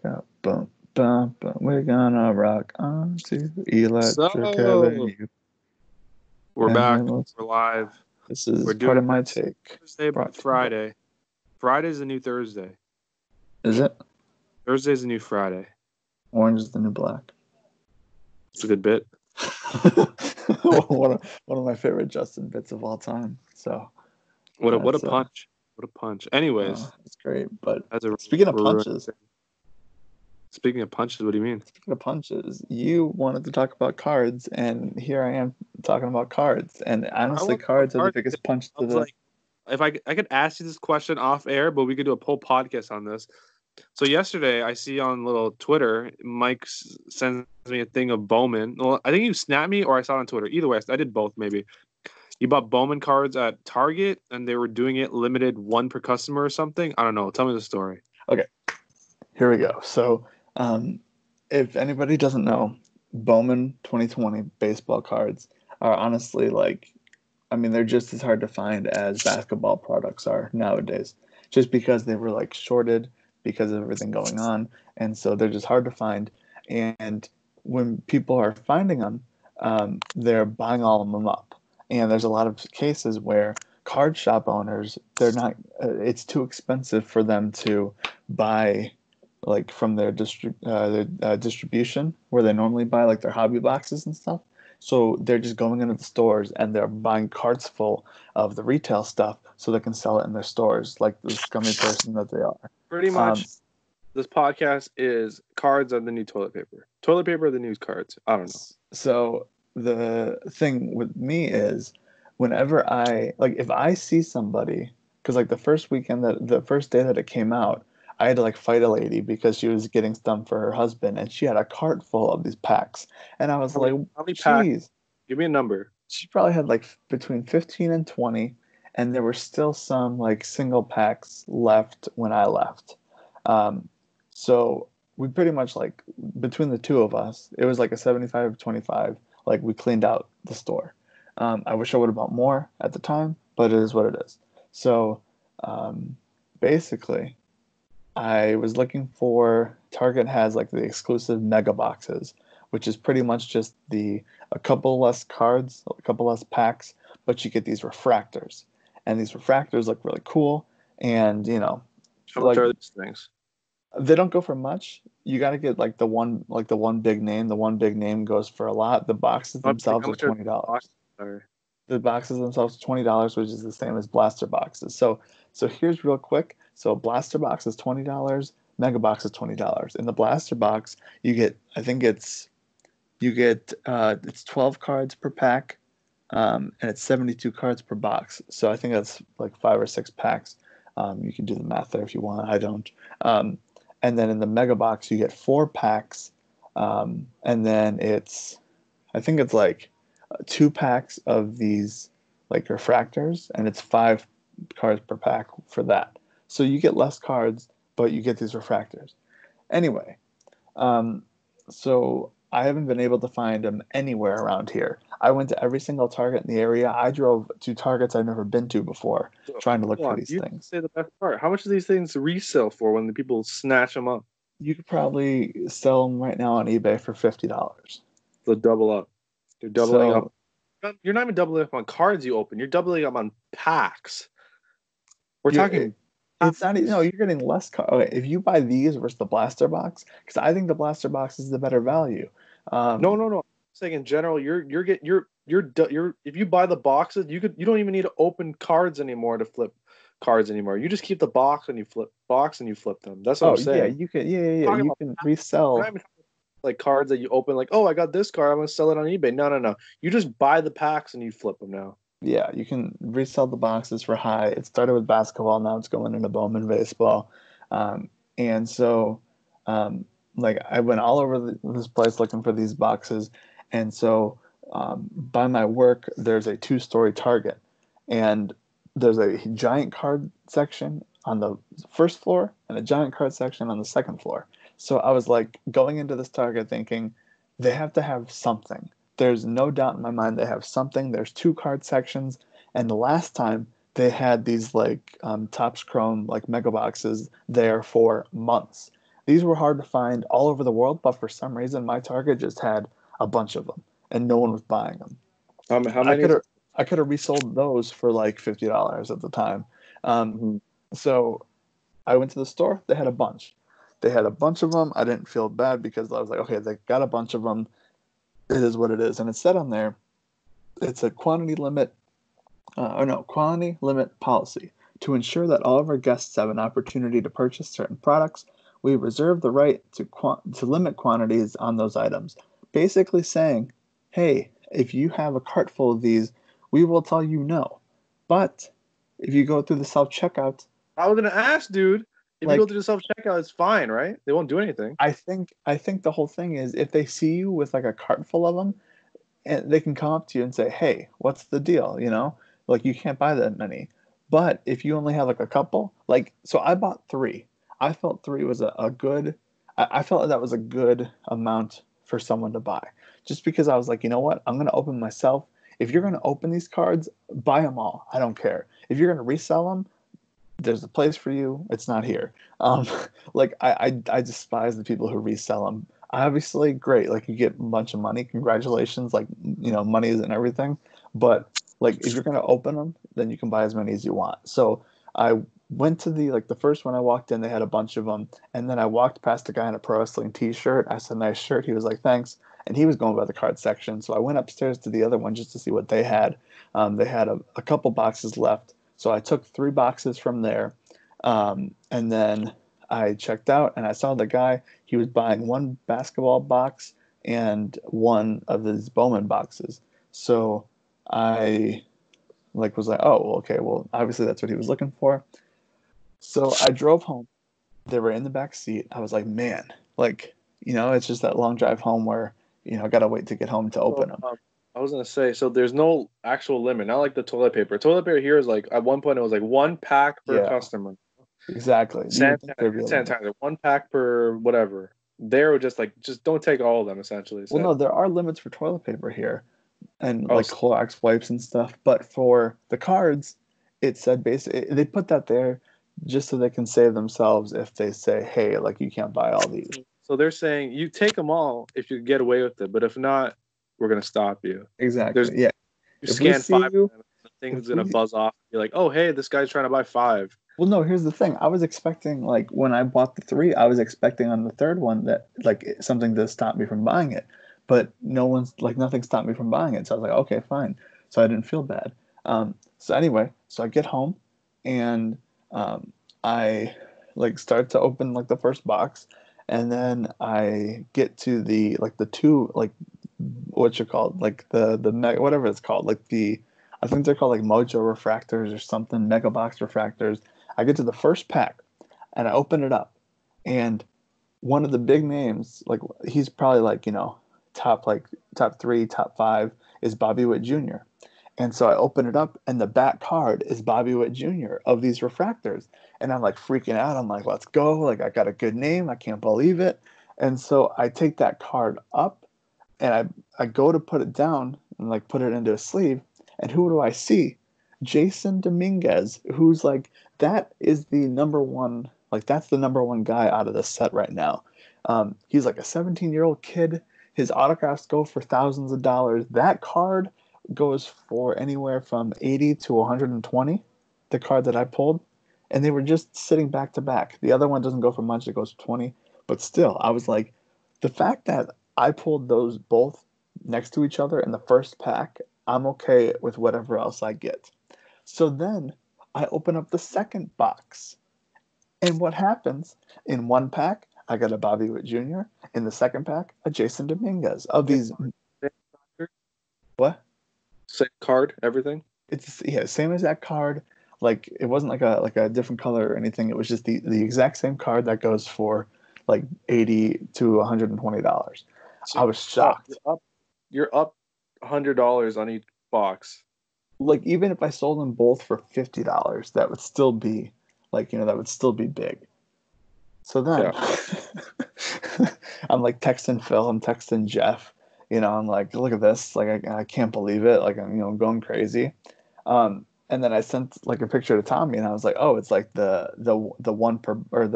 go. Boom, boom, boom. We're gonna rock on to Electric So Avenue. we're And back. then We're live. this is We're part doing of my this take. Thursday, Brought to you by. Friday. Friday's the new Thursday. Is it? Thursday's the new Friday. Orange is the new black. It's a good bit. one of my favorite Justin bits of all time. So What a that's punch. What a punch. Anyways, it's great. But as a speaking of punches, speaking of punches, what do you mean? you wanted to talk about cards, and here I am talking about cards. And I honestly, want to talk cards are the cards. biggest punch I to was the. like, if I could ask you this question off air, but we could do a whole podcast on this. So yesterday, I see on little Twitter, Mike sends me a thing of Bowman. Well, I think you snapped me or I saw it on Twitter. Either way, I did both maybe. You bought Bowman cards at Target and they were doing it limited one per customer or something. I don't know. Tell me the story. Okay, here we go. So, if anybody doesn't know, Bowman 2020 baseball cards are honestly they're just as hard to find as basketball products are nowadays, just because they were like shorted because of everything going on. And so they're just hard to find. And when people are finding them, they're buying all of them up. And there's a lot of cases where card shop owners, they're not, it's too expensive for them to buy like from their distribution where they normally buy like their hobby boxes and stuff. So they're just going into the stores and they're buying carts full of the retail stuff so they can sell it in their stores, like the scummy person that they are. Pretty Um, much, this podcast is cards are the new toilet paper. Toilet paper are the new cards. I don't know. so the thing with me is whenever if I see somebody, because like the first day that it came out, I had to like fight a lady because she was getting some for her husband and she had a cart full of these packs. And I was How many, like, how many packs? geez, Give me a number. she probably had like between 15 and 20, and there were still some like single packs left when I left. Um, so we pretty much like between the two of us, it was like a 75-25. Like we cleaned out the store. I wish I would have bought more at the time, but it is what it is. So um, basically, I was looking for Target has like the exclusive mega boxes, which is pretty much just the a couple less cards, a couple less packs, but you get these refractors. And these refractors look really cool and How much like are these things? they don't go for much. You got to get like the one big name. The one big name goes for a lot. The boxes How themselves are much are $20. boxes? Sorry. The boxes themselves are $20, which is the same as blaster boxes. So here's real quick. So blaster box is $20. Mega box is $20. In the blaster box, you get I think it's 12 cards per pack, and it's 72 cards per box. So I think that's like 5 or 6 packs. You can do the math there if you want. I don't. And then in the mega box, you get 4 packs, and then I think it's like 2 packs of these like refractors, and it's 5 cards per pack for that. So you get less cards, but you get these refractors. Anyway, um, so I haven't been able to find them anywhere around here. I went to every single Target in the area. I drove to Targets I've never been to before, So, trying to look hold for on. these You things. say the best part. How much do these things resell for when the people snatch them up? You could probably sell them right now on eBay for $50. They'll double up. They're doubling up. So You're not even doubling up on cards you open. You're doubling up on packs. We're you're talking it's not no, packs. you're getting less okay, if you buy these versus the blaster box, because I think the blaster box is the better value. No, Um, no, no. I'm saying in general, you're if you buy the boxes, you don't even need to open cards anymore to flip cards anymore. You just keep the box and you flip them. That's what I'm oh yeah, saying. you can I'm talking you about can we're not resell. even talking like cards that you open like, oh, I got this card, I'm gonna sell it on eBay. No, no, no. You just buy the packs and you flip them now. Yeah, you can resell the boxes for high. It started with basketball, now it's going into Bowman baseball. And so, um, like, I went all over this place looking for these boxes. And so, by my work, there's a two-story Target, and there's a giant card section on the first floor and a giant card section on the second floor. So I was like going into this Target thinking they have to have something. There's no doubt in my mind they have something. There's 2 card sections, and the last time they had these like Topps Chrome like mega boxes there for months. These were hard to find all over the world, but for some reason, my Target just had a bunch of them, and no one was buying them. How I many could is have it? I could have resold those for like $50 at the time. Um, Mhm. so I went to the store. They had a bunch. They had a bunch of them. I didn't feel bad because I was like, okay, they got a bunch of them. It is what it is. And it said on there, it's a quantity limit policy. To ensure that all of our guests have an opportunity to purchase certain products, we reserve the right to limit quantities on those items. Basically saying, hey, if you have a cart full of these, we will tell you no. But if you go through the self checkout, I was gonna ask, dude. If you go like through the self checkout, it's fine, right? They won't do anything. I think the whole thing is if they see you with like a cart full of them, and they can come up to you and say, "Hey, what's the deal?" Like you can't buy that many. But if you only have like a couple, like so, I bought three. I felt three was a good. I felt like that was a good amount for someone to buy, just because I was like, you know what, I'm gonna open myself. If you're gonna open these cards, buy them all. I don't care. If you're gonna resell them, there's a place for you. It's not here. Um, like I despise the people who resell them. Obviously, great. Like you get a bunch of money. Congratulations. Like money isn't everything, but like if you're gonna open them, then you can buy as many as you want. So I went to the first one I walked in. They had a bunch of them, and then I walked past a guy in a pro wrestling T-shirt. I said, "Nice shirt." He was like, "Thanks." And he was going by the card section. So I went upstairs to the other one just to see what they had. They had a couple boxes left. So I took 3 boxes from there, and then I checked out and I saw the guy. He was buying one basketball box and one of his Bowman boxes. So I was like, oh, well, okay, well, obviously that's what he was looking for. So I drove home. They were in the back seat. I was like, man, it's just that long drive home where I gotta wait to get home to So, open them. I was gonna say, so there's no actual limit, not like the toilet paper. Toilet paper here is like at one point it was like one pack per Yeah, customer. exactly. You would think there'd be a limit. Sanitizer, one pack per whatever. They're just like, just don't take all of them. Essentially, Well, said. no, there are limits for toilet paper here, and Oh, like Clorox wipes and stuff. But for the cards, it said basically they put that there just so they can save themselves if they say, "Hey, like you can't buy all these." so they're saying you take them all if you get away with it, but if not, we're gonna stop you. There's Exactly. Yeah. you If we scan see five you, of them, the thing's if gonna we buzz off. You're like, oh hey, this guy's trying to buy five. well, no. Here's the thing. I was expecting like when I bought the three, I was expecting on the third one that like something to stop me from buying it, but nothing stopped me from buying it. So I was like, okay, fine. So I didn't feel bad. So anyway, so I get home and I start to open like the first box, and then I get to the two what you called whatever it's called I think they're called like Mojo refractors or something, Mega Box refractors. I get to the first pack and I open it up, and one of the big names, like he's probably top 3, top 5 is Bobby Witt Jr. And so I open it up, and the back card is Bobby Witt Jr. of these refractors. And I'm like freaking out. I'm like, let's go. Like, I got a good name. I can't believe it. And so I take that card up and I go to put it down and like put it into a sleeve. And who do I see? Jason Dominguez, who's like, that is the number one, like, that's the number one guy out of the set right now. He's like a 17-year-old kid. His autographs go for thousands of dollars. That card goes for anywhere from 80 to 120, the card that I pulled. And they were just sitting back to back. The other one doesn't go for much, it goes for 20. But still, I was like, the fact that I pulled those both next to each other in the first pack, I'm okay with whatever else I get. So then I open up the second box. And what happens? In one pack, I got a Bobby Witt Jr. In the second pack, a Jason Dominguez. Of these, what? Same card, everything. It's yeah, same as that card. Like it wasn't like a different color or anything. It was just the exact same card that goes for like 80 to $120. So I was shocked. you're up $100 on each box. Like even if I sold them both for $50, that would still be that would still be big. So then Yeah. I'm like texting Phil, I'm texting Jeff, I'm like, look at this, like I can't believe it, like I'm going crazy. And then I sent like a picture to Tommy, and I was like, oh, it's like the one per or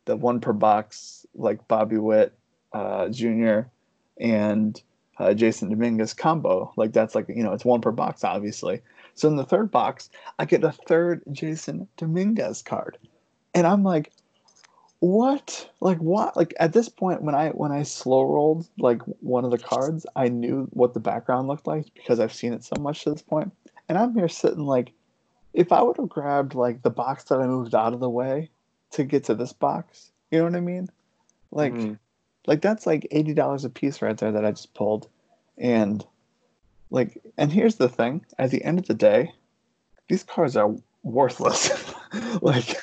the one per box, like Bobby Witt Jr. and Jason Dominguez combo. Like that's like, it's one per box, obviously. So in the third box, I get a third Jason Dominguez card. And I'm like, what? Like what? Like at this point when I slow rolled like one of the cards, I knew what the background looked like because I've seen it so much to this point. And I'm here sitting like, if I would have grabbed like the box that I moved out of the way to get to this box, you know what I mean? Like Hmm. like that's like $80 a piece right there that I just pulled. And and here's the thing, at the end of the day, these cards are worthless. like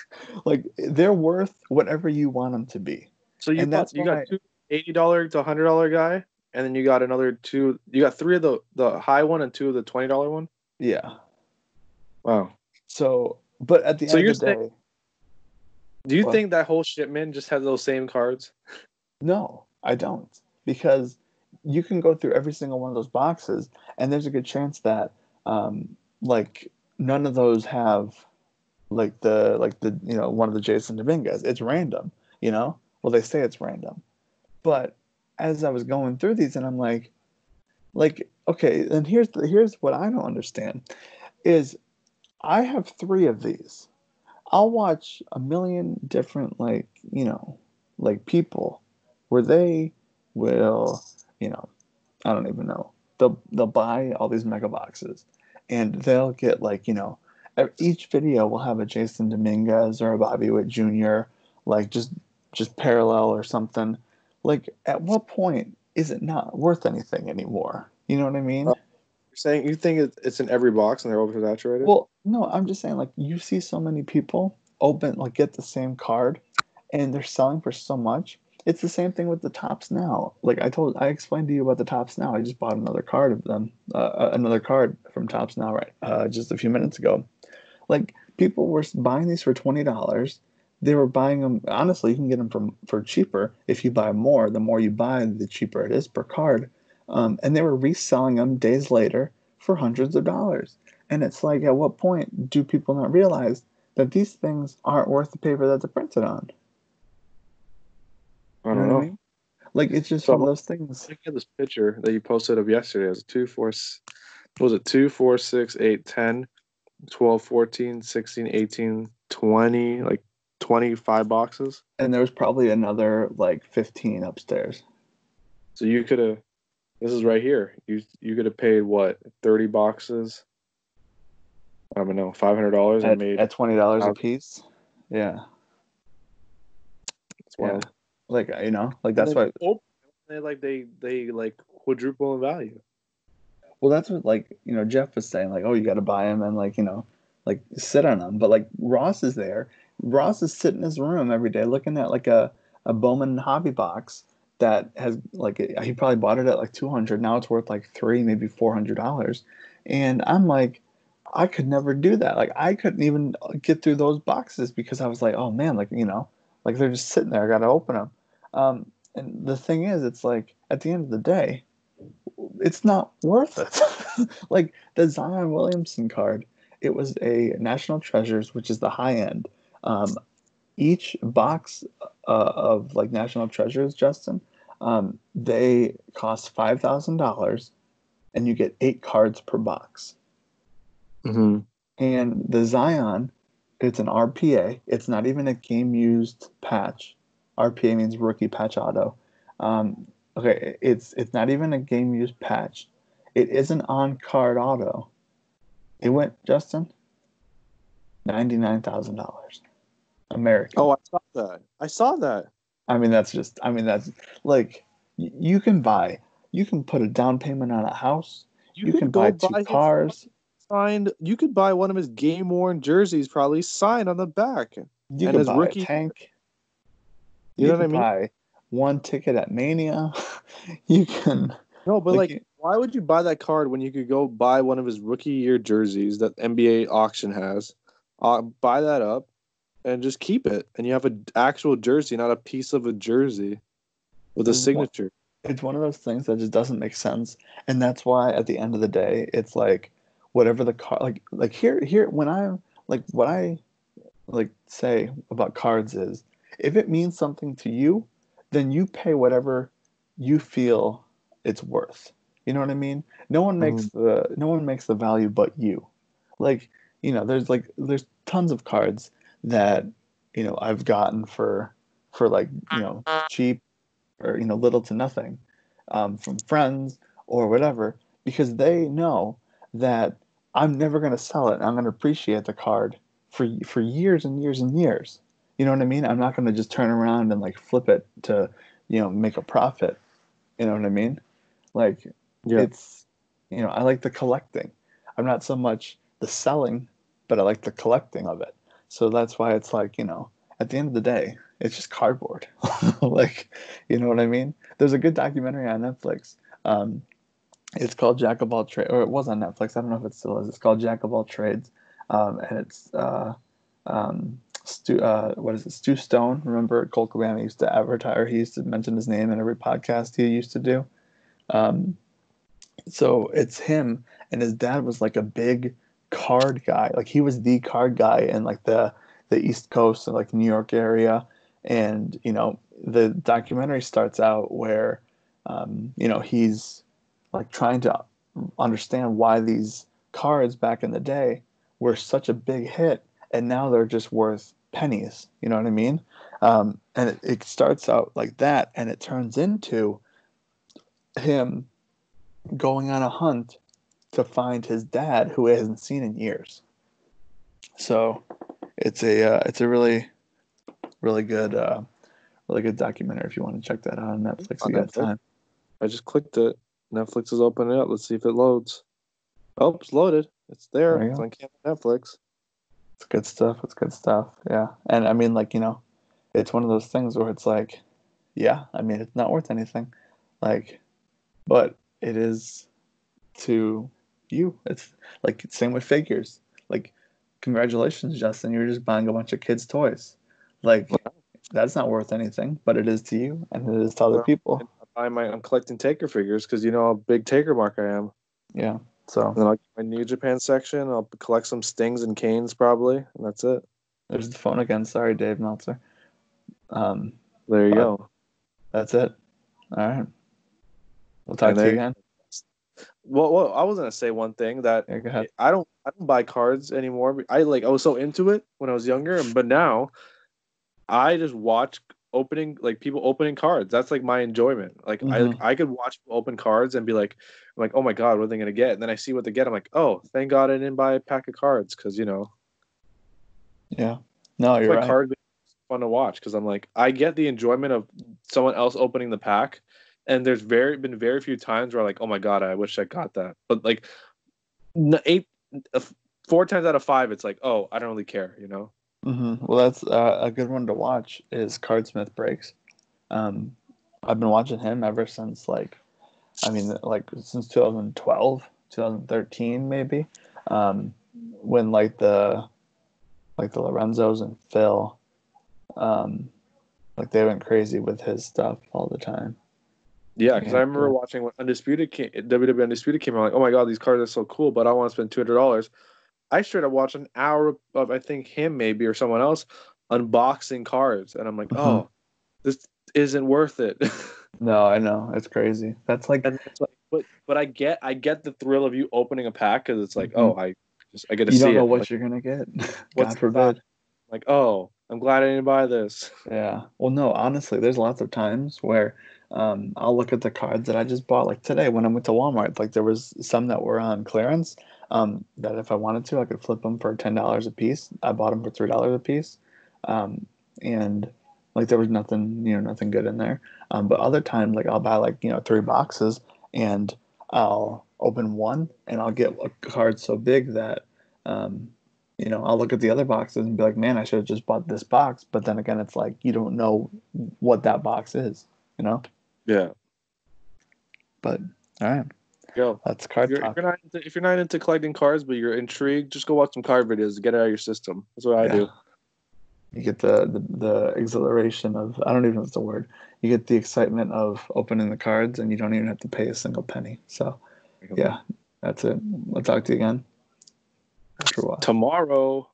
they're worth whatever you want them to be. So And that's you got why, two $80 to $100 guy, and then you got another two. You got three of the high one and two of the $20 one. yeah. Wow. So, but at the So end of you're the saying, day, do you well, think that whole shipment just has those same cards? no, I don't. Because you can go through every single one of those boxes, and there's a good chance that, like, none of those have one of the Jason Dominguez. It's random, you know. Well, they say it's random, but as I was going through these, and I'm like, okay, and here's what I don't understand is I have three of these. I'll watch a million different like people where they will, you know, I don't even know. They'll buy all these mega boxes and they'll get each video will have a Jason Dominguez or a Bobby Witt Jr. like just parallel or something. Like at what point is it not worth anything anymore? You know what I mean? You're saying you think it's in every box and they're oversaturated? Well, no, I'm just saying like you see so many people get the same card and they're selling for so much. It's the same thing with the tops now. Like I explained to you about the tops now. I just bought another card of them, another card from Tops Now, right, just a few minutes ago. Like people were buying these for $20. They were buying them. Honestly, you can get them for cheaper if you buy more. The more you buy, the cheaper it is per card. And they were reselling them days later for hundreds of dollars. And it's like, at what point do people not realize that these things aren't worth the paper that they're printed on? I You know don't what I know. mean? Like it's just So one I'm of those things. looking at this picture that you posted of yesterday. It was a 2, 4, what was it 2, 4, 6, 8, 10, 12, 14, 16, 18, 20, like 25 boxes. And there was probably another like 15 upstairs So you could have, this is right here. You could have paid what, 30 boxes? I don't know, $500 and made at $20 a 1,000. piece. Yeah. It's Yeah. wild. Like, like And that's then why. they like quadruple in value. Well, that's what Jeff was saying. Like, oh, you got to buy them and like sit on them. But like Ross is there. Ross is sitting in his room every day looking at like a Bowman hobby box that has he probably bought it at like 200. Now it's worth like three, maybe $400. And I'm like, I could never do that. Like I couldn't even get through those boxes because I was like, oh man, like they're just sitting there. I got to open them. And the thing is, it's like at the end of the day, it's not worth it. Like the Zion Williamson card, it was a National Treasures, which is the high end. Um, each box of like National Treasures, Justin, they cost $5,000, and you get 8 cards per box. Mm-hmm. And the Zion, it's an RPA. It's not even a game used patch. RPA means rookie patch auto. Um, okay, it's not even a game used patch. It is an on card auto. It went, Justin, $99,000 American. Oh, I saw that. I saw that. That's like you can buy. You can put a down payment on a house. You You can could buy go two buy his cars. signed. You could buy one of his game worn jerseys, probably signed on the back, You and could his buy a rookie. tank. You You know what I could mean? buy one ticket at Mania. You can No, but like like, why would you buy that card when you could go buy one of his rookie year jerseys that NBA auction has? Buy that up and just keep it, and you have an actual jersey, not a piece of a jersey with a it's one, signature. it's one of those things that just doesn't make sense, and that's why at the end of the day, it's like whatever the car like here when I like what I like say about cards is if it means something to you, then you pay whatever you feel it's worth. You know what I mean? Mhm. No one makes the value but you. Like, there's tons of cards that, I've gotten for like, cheap or, little to nothing, from friends or whatever, because they know that I'm never going to sell it. And I'm going to appreciate the card for years and years and years. You know what I mean? I'm not going to just turn around and like flip it to, make a profit. You know what I mean? Like, Yeah. it's, I like the collecting. I'm not so much the selling, but I like the collecting of it. So that's why it's like, at the end of the day, it's just cardboard. Like, you know what I mean? There's a good documentary on Netflix. It's called Jack of All Trades, or it was on Netflix. I don't know if it still is. It's called Jack of All Trades, and it's what is it? Stu Stone. Remember Colt Cabana used to advertise, or he used to mention his name in every podcast he used to do. Um, so it's him, and his dad was like a big card guy. Like he was the card guy in like the East Coast and like New York area. And the documentary starts out where he's like trying to understand why these cards back in the day were such a big hit, and now they're just worth pennies. You know what I mean? And it starts out like that, and it turns into him going on a hunt to find his dad, who he hasn't seen in years. So it's a really good documentary if you want to check that out on Netflix. On You got Netflix. time? I just clicked it. Netflix is opening it up. Let's see if it loads. Oh, it's loaded. It's there. There you It's go. on Netflix. It's good stuff. It's good stuff. Yeah, and I mean, like it's one of those things where it's like, yeah, I mean, it's not worth anything, like, but it is to you. It's like same with figures. Like, congratulations, Justin. You're just buying a bunch of kids' toys. Like, that's not worth anything, but it is to you, and it is to other Well, people. I'm collecting Taker figures because you know how big Taker mark I am. Yeah. So And then I'll get my New Japan section. I'll collect some Stings and Canes probably, and that's it. there's the phone again. Sorry, Dave Meltzer. Um, There you but go. that's it. All right. We'll talk And to you there. again. Well, I was gonna say one thing that Yeah, go ahead. I don't buy cards anymore. I was so into it when I was younger, but now I just watch opening like people opening cards. That's like my enjoyment. Like Mm-hmm. I could watch people open cards and be like, oh my god, what are they gonna get? And then I see what they get. I'm like, oh, thank God I didn't buy a pack of cards because Yeah. No, that's you're why right. cards are fun to watch because I'm like I get the enjoyment of someone else opening the pack. And there's been very few times where like, oh my god, I wish I got that. But like eight, 4 times out of 5, it's like, oh, I don't really care. Mm-hmm. Well, that's a good one to watch is Cardsmith Breaks. Um, I've been watching him ever since like since 2012, 2013 maybe. When like the Lorenzos and Phil, um, like they went crazy with his stuff all the time. Yeah, because I And remember watching when WWE Undisputed came out, like, oh my god, these cards are so cool, but I want to spend $200. I straight up watched an hour of I think him maybe or someone else unboxing cards, and I'm like, Mhm. oh, this isn't worth it. No, I know it's crazy. That's like, And it's like, but I get the thrill of you opening a pack because it's like, mhm. oh, I get to You don't see know it. what Like, you're gonna get. what's God inside? forbid. Like, oh, I'm glad I didn't buy this. Yeah. Well, no, honestly, there's lots of times where I'll look at the cards that I just bought. Like today when I went to Walmart, like there was some that were on clearance, that if I wanted to, I could flip them for $10 a piece. I bought them for $3 a piece. Um, and like there was nothing, nothing good in there. But other times, like I'll buy like, 3 boxes and I'll open one and I'll get a card so big that, um, I'll look at the other boxes and be like, man, I should have just bought this box. But then again, it's like you don't know what that box is, you know? Yeah, But all right, go. that's If card you're if talk. you're not into, if you're not into collecting cards, but you're intrigued, just go watch some card videos to get it out of your system. That's what I Yeah. do. You get the exhilaration of, I don't even know if it's a word. You get the excitement of opening the cards and you don't even have to pay a single penny. So yeah, that's it. I'll talk to you again after a while. Tomorrow.